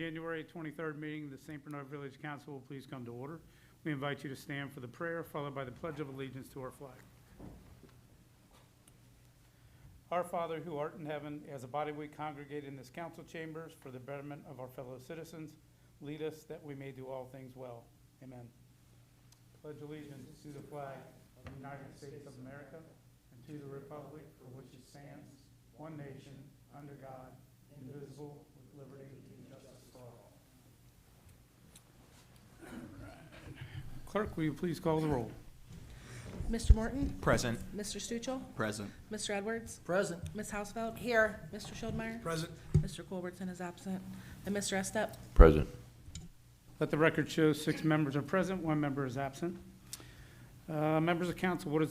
January 23rd meeting of the St. Bernard Village Council will please come to order. We invite you to stand for the prayer, followed by the Pledge of Allegiance to our flag. Our Father, who art in heaven, as a body we congregate in this council chambers for the betterment of our fellow citizens, lead us that we may do all things well. Amen. Pledge allegiance to the flag of the United States of America and to the republic for which it stands, one nation, under God, indivisible, with liberty and justice for all. Clerk, will you please call the roll? Mr. Morton? Present. Mr. Stuchel? Present. Mr. Edwards? Present. Ms. Hausfeld? Here. Mr. Schuldmeyer? Present. Mr. Culbertson is absent. And Mr. Estep? Present. Let the record show 6 members are present, 1 member is absent. Members of council, what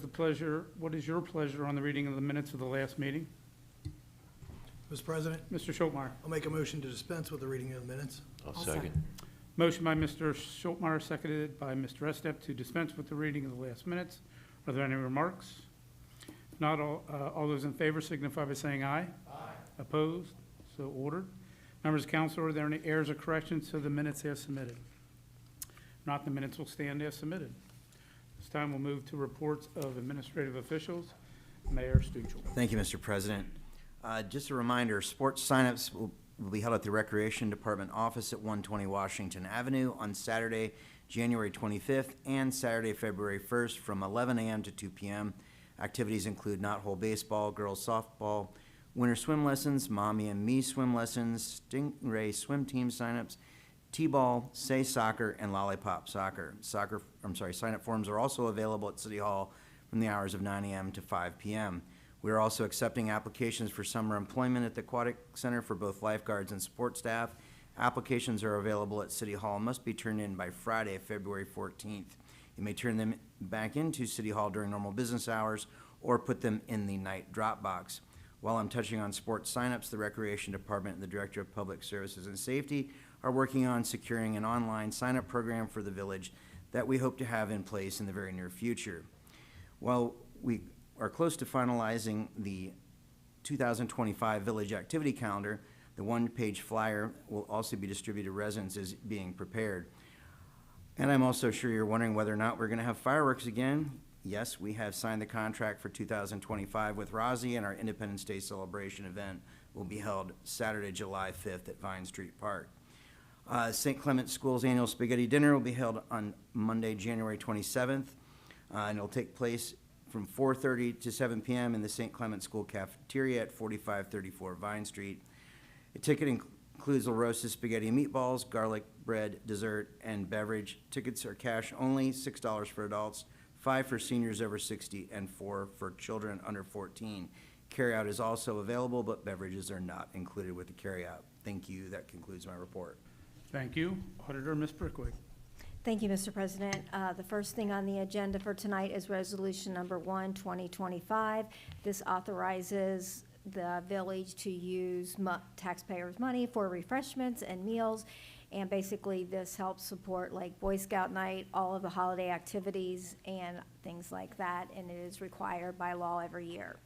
is your pleasure on the reading of the minutes of the last meeting? Mr. President, Mr. Schultmeyer. I'll make a motion to dispense with the reading of the minutes. I'll second. Motion by Mr. Schultmeyer, seconded by Mr. Estep to dispense with the reading of the last minutes. Are there any remarks? If not, all those in favor signify by saying aye. Aye. Opposed? So ordered. Members of council, are there any errors or corrections to the minutes as submitted? If not, the minutes will stand as submitted. This time we'll move to reports of administrative officials. Mayor Stuchel. Thank you, Mr. President. Just a reminder, sports signups will be held at the Recreation Department office at 120 Washington Avenue on Saturday, January 25th and Saturday, February 1st from 11 a.m. to 2 p.m. Activities include knot-hole baseball, girls softball, winter swim lessons, mommy and me swim lessons, stingray swim team signups, t-ball, say soccer, and lollipop soccer. Sign-up forms are also available at City Hall from the hours of 9 a.m. to 5 p.m. We are also accepting applications for summer employment at the Aquatic Center for both lifeguards and support staff. Applications are available at City Hall and must be turned in by Friday, February 14th. You may turn them back into City Hall during normal business hours or put them in the night drop box. While I'm touching on sports signups, the Recreation Department and the Director of Public Services and Safety are working on securing an online sign-up program for the village that we hope to have in place in the very near future. While we are close to finalizing the 2025 village activity calendar, the one-page flyer will also be distributed to residents as being prepared. And I'm also sure you're wondering whether or not we're going to have fireworks again. Yes, we have signed the contract for 2025 with Rossi, and our Independence Day celebration event will be held Saturday, July 5th at Vine Street Park. St. Clement School's annual spaghetti dinner will be held on Monday, January 27th, and it'll take place from 4:30 to 7 p.m. in the St. Clement School cafeteria at 4534 Vine Street. The ticket includes La Rosa's spaghetti and meatballs, garlic bread, dessert, and beverage. Tickets are cash only, $6 for adults, $5 for seniors over 60, and $4 for children under 14. Carryout is also available, but beverages are not included with the carryout. Thank you. That concludes my report. Thank you. Auditor, Ms. Brickwick. Thank you, Mr. President. The first thing on the agenda for tonight is Resolution Number 1, 2025. This authorizes the village to use taxpayers' money for refreshments and meals, and basically this helps support like Boy Scout night, all of the holiday activities and things like that, and it is required by law every year.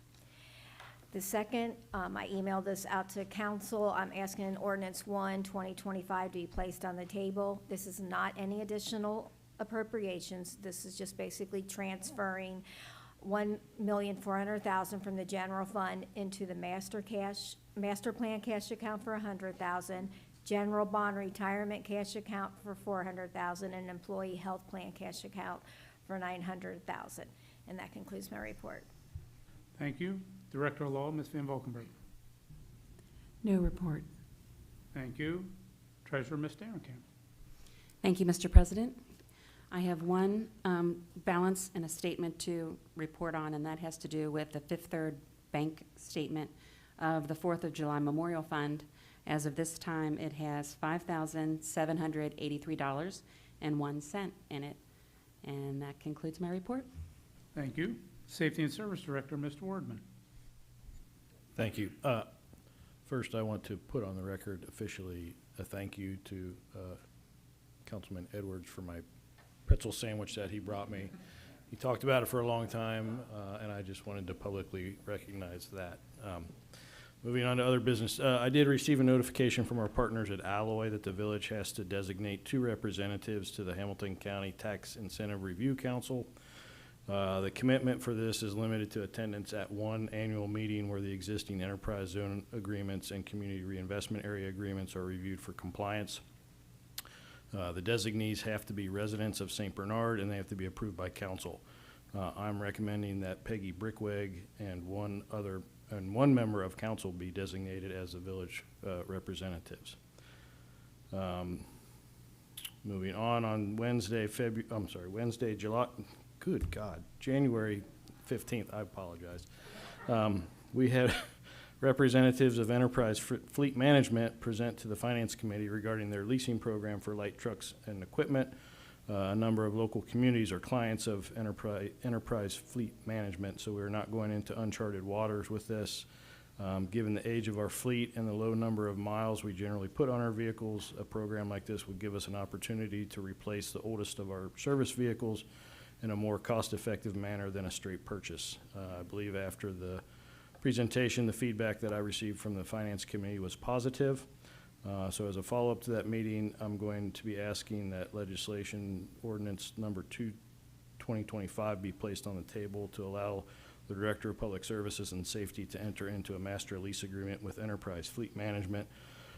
The second, I emailed this out to council. I'm asking Ordinance 1, 2025 to be placed on the table. This is not any additional appropriations. This is just basically transferring $1,400,000 from the general fund into the master plan cash account for $100,000, general bond retirement cash account for $400,000, and employee health plan cash account for $900,000. And that concludes my report. Thank you. Director of Law, Ms. Van Valkenburg. No report. Thank you. Treasurer, Ms. Darenkamp. Thank you, Mr. President. I have one balance and a statement to report on, and that has to do with the Fifth Third Bank statement of the 4th of July Memorial Fund. As of this time, it has $5,783.01 in it. And that concludes my report. Thank you. Safety and Service Director, Mr. Wardman. Thank you. First, I want to put on the record officially a thank you to Councilman Edwards for my pretzel sandwich that he brought me. He talked about it for a long time, and I just wanted to publicly recognize that. Moving on to other business, I did receive a notification from our partners at Alloy that the village has to designate 2 representatives to the Hamilton County Tax Incentive Review Council. The commitment for this is limited to attendance at 1 annual meeting where the existing enterprise zone agreements and community reinvestment area agreements are reviewed for compliance. The designees have to be residents of St. Bernard, and they have to be approved by council. I'm recommending that Peggy Brickweg and one member of council be designated as the village representatives. Moving on Wednesday, January 15th, I apologize. We had representatives of Enterprise Fleet Management present to the Finance Committee regarding their leasing program for light trucks and equipment. A number of local communities are clients of Enterprise Fleet Management, so we're not going into uncharted waters with this. Given the age of our fleet and the low number of miles we generally put on our vehicles, a program like this would give us an opportunity to replace the oldest of our service vehicles in a more cost-effective manner than a straight purchase. I believe after the presentation, the feedback that I received from the Finance Committee was positive. So as a follow-up to that meeting, I'm going to be asking that legislation ordinance number 2025 be placed on the table to allow the Director of Public Services and Safety to enter into a master lease agreement with Enterprise Fleet Management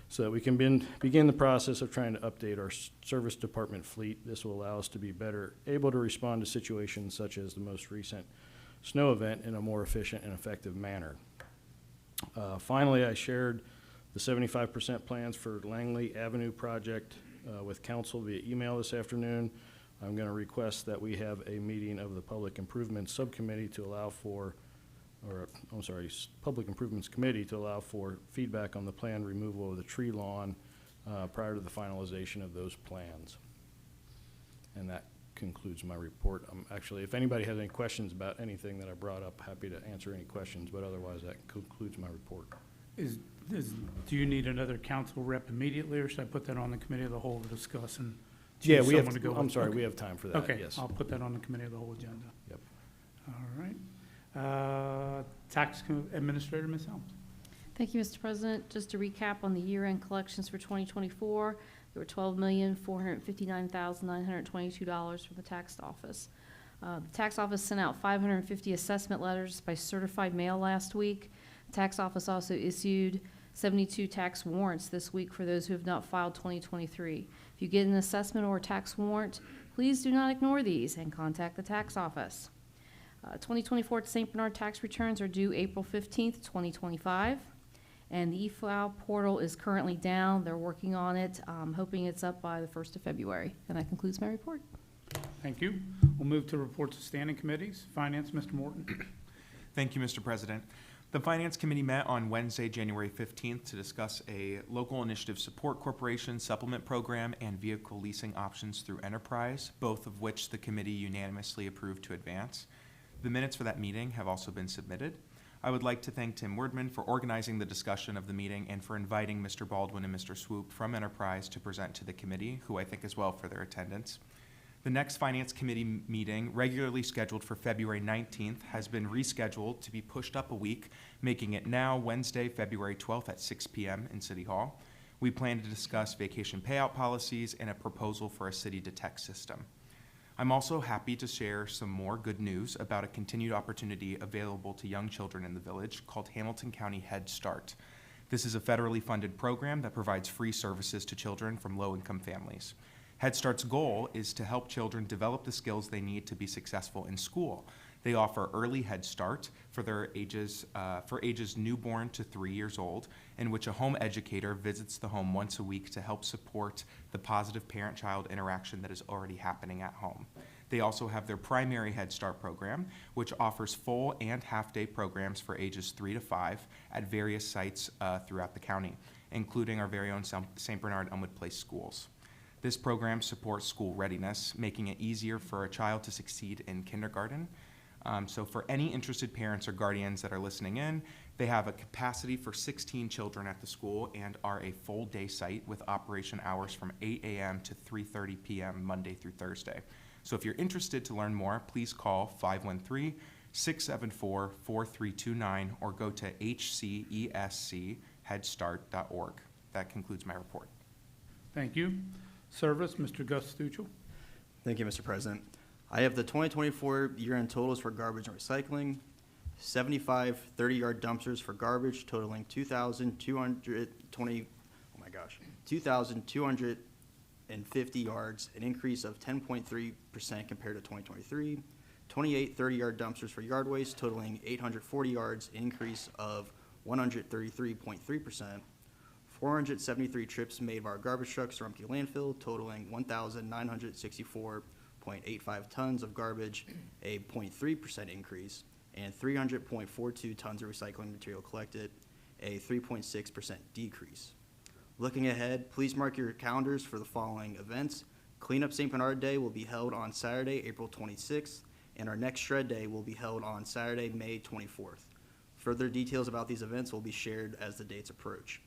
so that we can begin the process of trying to update our service department fleet. This will allow us to be better able to respond to situations such as the most recent snow event in a more efficient and effective manner. Finally, I shared the 75% plans for Langley Avenue project with council via email this afternoon. I'm going to request that we have a meeting of the Public Improvements Subcommittee to allow for, Public Improvements Committee to allow for feedback on the planned removal of the tree lawn prior to the finalization of those plans. And that concludes my report. Actually, if anybody has any questions about anything that I brought up, happy to answer any questions, but otherwise that concludes my report. Do you need another council rep immediately, or should I put that on the committee of the whole to discuss and Yeah, choose we have, someone to go I'm with? sorry, Okay. we have time for that, Okay, yes. I'll put that on the committee of the whole agenda. Yep. All right. Tax Administrator, Ms. Helms. Thank you, Mr. President. Just to recap on the year-end collections for 2024, there were $12,459,922 from the tax office. The tax office sent out 550 assessment letters by certified mail last week. The tax office also issued 72 tax warrants this week for those who have not filed 2023. If you get an assessment or a tax warrant, please do not ignore these and contact the tax office. 2024 St. Bernard tax returns are due April 15th, 2025. And the e-file portal is currently down. They're working on it, hoping it's up by the 1st of February. And that concludes my report. Thank you. We'll move to reports of standing committees. Finance, Mr. Morton. Thank you, Mr. President. The Finance Committee met on Wednesday, January 15th to discuss a local initiative support corporation supplement program and vehicle leasing options through Enterprise, both of which the committee unanimously approved to advance. The minutes for that meeting have also been submitted. I would like to thank Tim Wordman for organizing the discussion of the meeting and for inviting Mr. Baldwin and Mr. Swoop from Enterprise to present to the committee, who I thank as well for their attendance. The next Finance Committee meeting, regularly scheduled for February 19th, has been rescheduled to be pushed up a week, making it now Wednesday, February 12th at 6 p.m. in City Hall. We plan to discuss vacation payout policies and a proposal for a city detect system. I'm also happy to share some more good news about a continued opportunity available to young children in the village called Hamilton County Head Start. This is a federally funded program that provides free services to children from low-income families. Head Start's goal is to help children develop the skills they need to be successful in school. They offer early Head Start for their ages newborn to 3 years old, in which a home educator visits the home once a week to help support the positive parent-child interaction that is already happening at home. They also have their primary Head Start program, which offers full and half-day programs for ages 3 to 5 at various sites throughout the county, including our very own St. Bernard Elmwood Place schools. This program supports school readiness, making it easier for a child to succeed in kindergarten. So for any interested parents or guardians that are listening in, they have a capacity for 16 children at the school and are a full-day site with operation hours from 8 a.m. to 3:30 p.m. Monday through Thursday. So if you're interested to learn more, please call 674-4329 or go to hcescheadstart.org. That concludes my report. Thank you. Service, Mr. Gus Stuchel. Thank you, Mr. President. I have the 2024 year-end totals for garbage and recycling. 75 30-yard dumpsters for garbage totaling 2,250 yards, an increase of 10.3% compared to 2023. 28 30-yard dumpsters for yard waste totaling 840 yards, an increase of 133.3%. 473 trips made by our garbage trucks to empty landfill totaling 1,964.85 tons of garbage, a 0.3% increase, and 300.42 tons of recycling material collected, a 3.6% decrease. Looking ahead, please mark your calendars for the following events. Cleanup St. Bernard Day will be held on Saturday, April 26th, and our next Shred Day will be held on Saturday, May 24th. Further details about these events will be shared as the dates approach.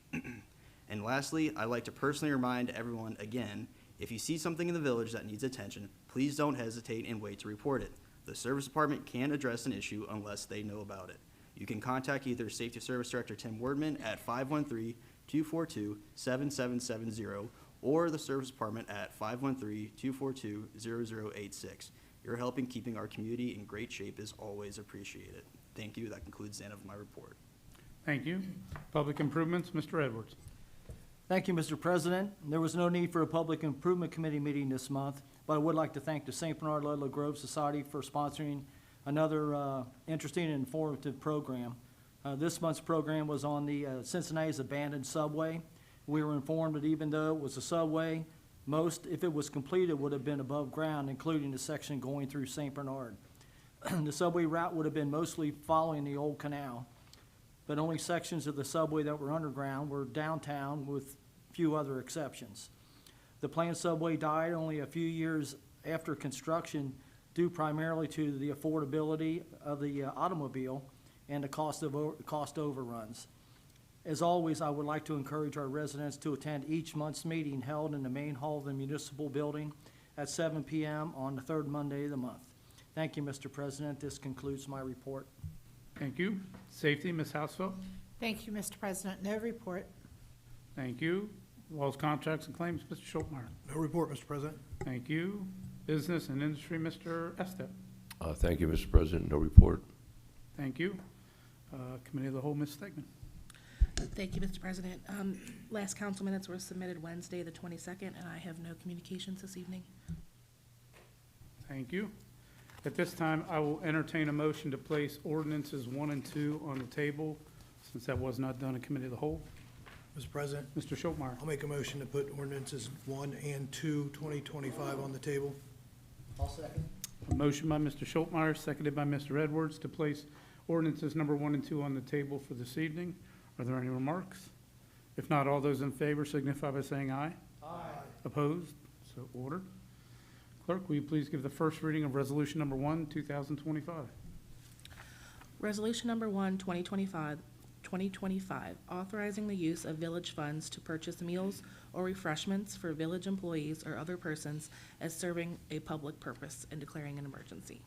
And lastly, I'd like to personally remind everyone again, if you see something in the village that needs attention, please don't hesitate and wait to report it. The service department can't address an issue unless they know about it. You can contact either Safety Service Director Tim Wordman at 513-242-7770 or the service department at 513-242-0086. Your help in keeping our community in great shape is always appreciated. Thank you. That concludes the end of my report. Thank you. Public Improvements, Mr. Edwards. Thank you, Mr. President. There was no need for a Public Improvement Committee meeting this month, but I would like to thank the St. Bernard Ludlow Grove Society for sponsoring another interesting and informative program. This month's program was on the Cincinnati's abandoned subway. We were informed that even though it was a subway, most, if it was completed, would have been above ground, including the section going through St. Bernard. The subway route would have been mostly following the old canal, but only sections of the subway that were underground were downtown with few other exceptions. The planned subway died only a few years after construction due primarily to the affordability of the automobile and the cost overruns. As always, I would like to encourage our residents to attend each month's meeting held in the main hall of the municipal building at 7 p.m. on the third Monday of the month. Thank you, Mr. President. This concludes my report. Thank you. Safety, Ms. Hausfeld. Thank you, Mr. President. No report. Thank you. Laws, Contracts, and Claims, Mr. Schultmeyer. No report, Mr. President. Thank you. Business and Industry, Mr. Estep. Thank you, Mr. President. No report. Thank you. Committee of the Whole, Ms. Stegman. Thank you, Mr. President. Last council minutes were submitted Wednesday, the 22nd, and I have no communications this evening. Thank you. At this time, I will entertain a motion to place ordinances 1 and 2 on the table, since that was not done in Committee of the Whole. Mr. President, Mr. Schultmeyer. I'll make a motion to put ordinances 1 and 2, 2025 on the table. I'll second. A motion by Mr. Schultmeyer, seconded by Mr. Edwards, to place ordinances number 1 and 2 on the table for this evening. Are there any remarks? If not, all those in favor signify by saying aye. Aye. Opposed? So ordered. Clerk, will you please give the first reading of Resolution number 1, 2025? Resolution number 1, 2025, authorizing the use of village funds to purchase meals or refreshments for village employees or other persons as serving a public purpose and declaring an emergency.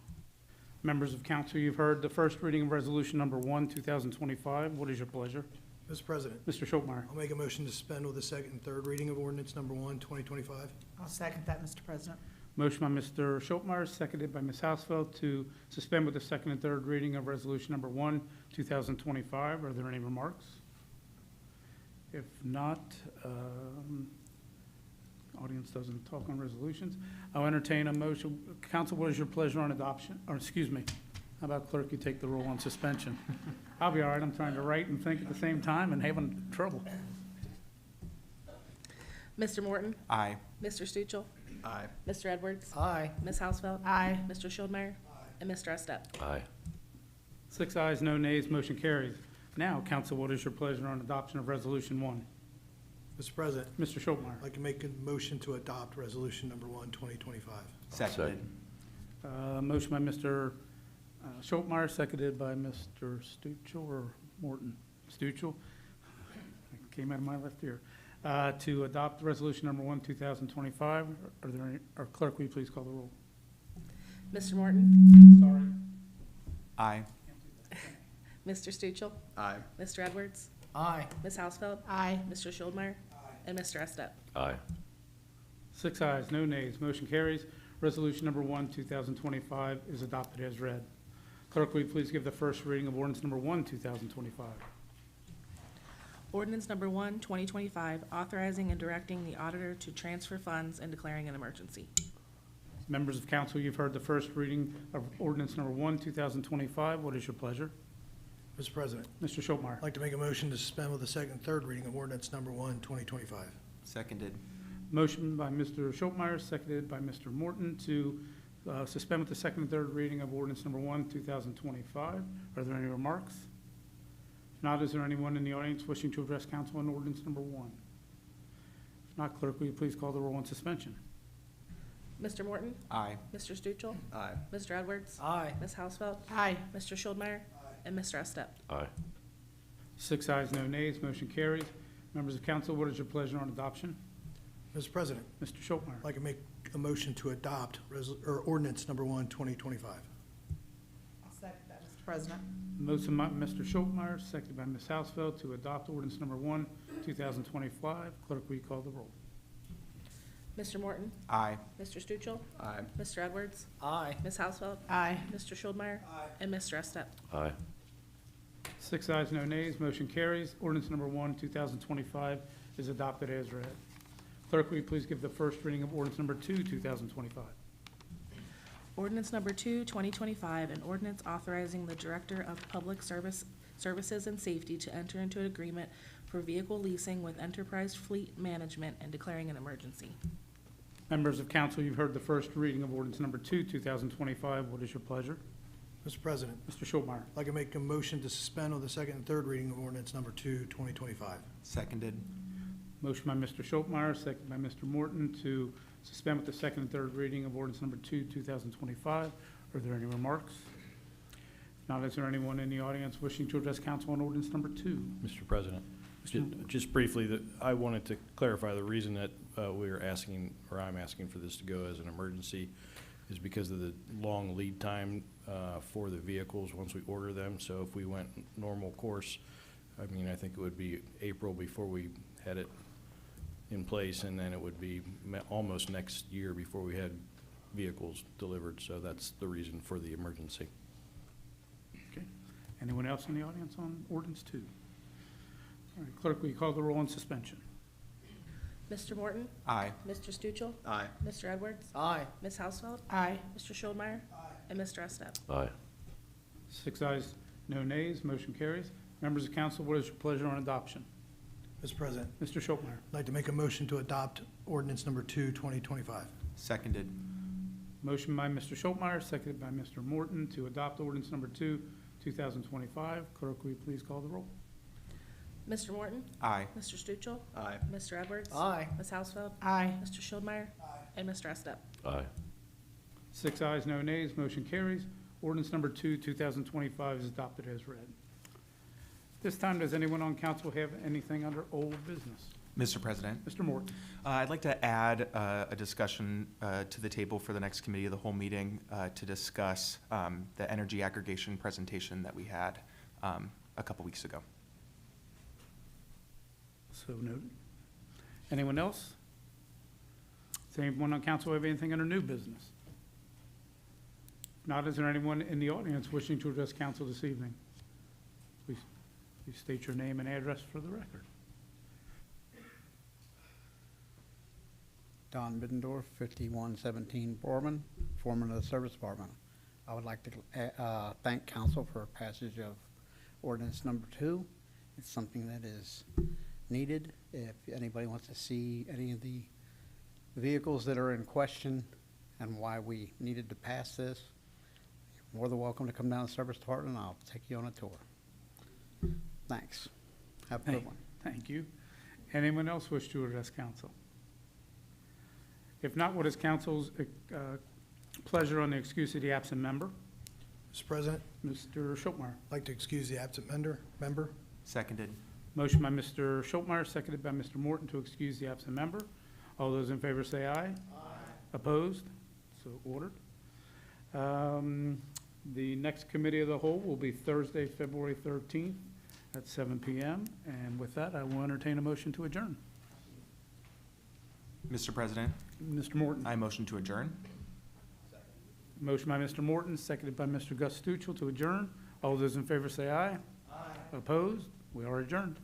Members of council, you've heard the first reading of Resolution number 1, 2025. What is your pleasure? Mr. President, Mr. Schultmeyer. I'll make a motion to suspend with the second and third reading of ordinance number 1, 2025. I'll second that, Mr. President. Motion by Mr. Schultmeyer, seconded by Ms. Hausfeld, to suspend with the second and third reading of Resolution number 1, 2025. Are there any remarks? If not, audience doesn't talk on resolutions. I'll entertain a motion. Council, what is your pleasure on adoption? Or, excuse me, how about clerk, you take the roll on suspension? I'll be all right. I'm trying to write and think at the same time and having trouble. Mr. Morton? Aye. Mr. Stuchel? Aye. Mr. Edwards? Aye. Ms. Hausfeld? Aye. Mr. Schultmeyer? And Mr. Estep? Aye. 6 ayes, no nays, motion carries. Now, council, what is your pleasure on adoption of Resolution 1? Mr. President, Mr. Schultmeyer. I'd like to make a motion to adopt resolution number 1, 2025. Seconded. Motion by Mr. Schultmeyer, seconded by Mr. Stuchel or Morton? Stuchel. Came out of my left ear. To adopt resolution number 1, 2025. Are there any, or clerk, will you please call the roll? Mr. Morton? Sorry. Aye. Mr. Stuchel? Aye. Mr. Edwards? Aye. Ms. Hausfeld? Aye. Mr. Schuldmeyer? And Mr. Estep? Aye. 6 ayes, no nays, motion carries. Resolution number 1, 2025 is adopted as read. Clerk, will you please give the first reading of ordinance number 1, 2025? Ordinance number 1, 2025, authorizing and directing the auditor to transfer funds and declaring an emergency. Members of council, you've heard the first reading of ordinance number 1, 2025. What is your pleasure? Mr. President, Mr. Schultmeyer. I'd like to make a motion to suspend with the second and third reading of ordinance number 1, 2025. Seconded. Motion by Mr. Schultmeyer, seconded by Mr. Morton to suspend with the second and third reading of ordinance number 1, 2025. Are there any remarks? If not, is there anyone in the audience wishing to address council on ordinance number 1? If not, clerk, will you please call the roll on suspension? Mr. Morton? Aye. Mr. Stuchel? Aye. Mr. Edwards? Aye. Ms. Hausfeld? Aye. Mr. Schuldmeyer? And Mr. Estep? Aye. 6 ayes, no nays, motion carries. Members of council, what is your pleasure on adoption? Mr. President, Mr. Schultmeyer. I'd like to make a motion to adopt ordinance number 1, 2025. I'll second that, Mr. President. Motion by Mr. Schultmeyer, seconded by Ms. Hausfeld to adopt ordinance number 1, 2025. Clerk, will you call the roll? Mr. Morton? Aye. Mr. Stuchel? Aye. Mr. Edwards? Aye. Ms. Hausfeld? Aye. Mr. Schuldmeyer? And Mr. Estep? Aye. 6 ayes, no nays, motion carries. Ordinance number 1, 2025 is adopted as read. Clerk, will you please give the first reading of ordinance number 2, 2025? Ordinance number 2, 2025, an ordinance authorizing the Director of Public Services and Safety to enter into an agreement for vehicle leasing with Enterprise Fleet Management and declaring an emergency. Members of council, you've heard the first reading of ordinance number 2, 2025. What is your pleasure? Mr. President, Mr. Schultmeyer. I'd like to make a motion to suspend with the second and third reading of ordinance number 2, 2025. Seconded. Motion by Mr. Schultmeyer, second by Mr. Morton to suspend with the second and third reading of ordinance number 2, 2025. Are there any remarks? If not, is there anyone in the audience wishing to address council on ordinance number 2? Mr. President, just briefly, I wanted to clarify the reason that we're asking, or I'm asking for this to go as an emergency is because of the long lead time for the vehicles once we order them. So if we went normal course, I mean, I think it would be April before we had it in place, and then it would be almost next year before we had vehicles delivered. So that's the reason for the emergency. Okay. Anyone else in the audience on ordinance 2? All right, clerk, will you call the roll on suspension? Mr. Morton? Aye. Mr. Stuchel? Aye. Mr. Edwards? Aye. Ms. Hausfeld? Aye. Mr. Schuldmeyer? And Mr. Estep? Aye. 6 ayes, no nays, motion carries. Members of council, what is your pleasure on adoption? Mr. President, Mr. Schultmeyer. I'd like to make a motion to adopt ordinance number 2, 2025. Seconded. Motion by Mr. Schultmeyer, seconded by Mr. Morton to adopt ordinance number 2, 2025. Clerk, will you please call the roll? Mr. Morton? Aye. Mr. Stuchel? Aye. Mr. Edwards? Aye. Ms. Hausfeld? Aye. Mr. Schuldmeyer? And Mr. Estep? Aye. 6 ayes, no nays, motion carries. Ordinance number 2, 2025 is adopted as read. This time, does anyone on council have anything under old business? Mr. President, Mr. Morton. I'd like to add a discussion to the table for the next committee of the whole meeting to discuss the energy aggregation presentation that we had a couple weeks ago. So noted. Anyone else? Does anyone on council have anything under new business? If not, is there anyone in the audience wishing to address council this evening? Please state your name and address for the record. Don Biddendorf, 5117 Borman, foreman of the service department. I would like to thank council for passage of ordinance number 2. It's something that is needed. If anybody wants to see any of the vehicles that are in question and why we needed to pass this, you're more than welcome to come down to the service department and I'll take you on a tour. Thanks. Have a good one. Thank you. Anyone else wish to address council? If not, what is council's pleasure on the excuse of the absent member? Mr. President, Mr. Schultmeyer. I'd like to excuse the absent member. Seconded. Motion by Mr. Schultmeyer, seconded by Mr. Morton to excuse the absent member. All those in favor say aye. Aye. Opposed? So ordered. The next committee of the whole will be Thursday, February 13th at 7 PM. And with that, I will entertain a motion to adjourn. Mr. President, Mr. Morton. I motion to adjourn. Motion by Mr. Morton, seconded by Mr. Gus Stuchel to adjourn. All those in favor say aye. Aye. Opposed? We are adjourned.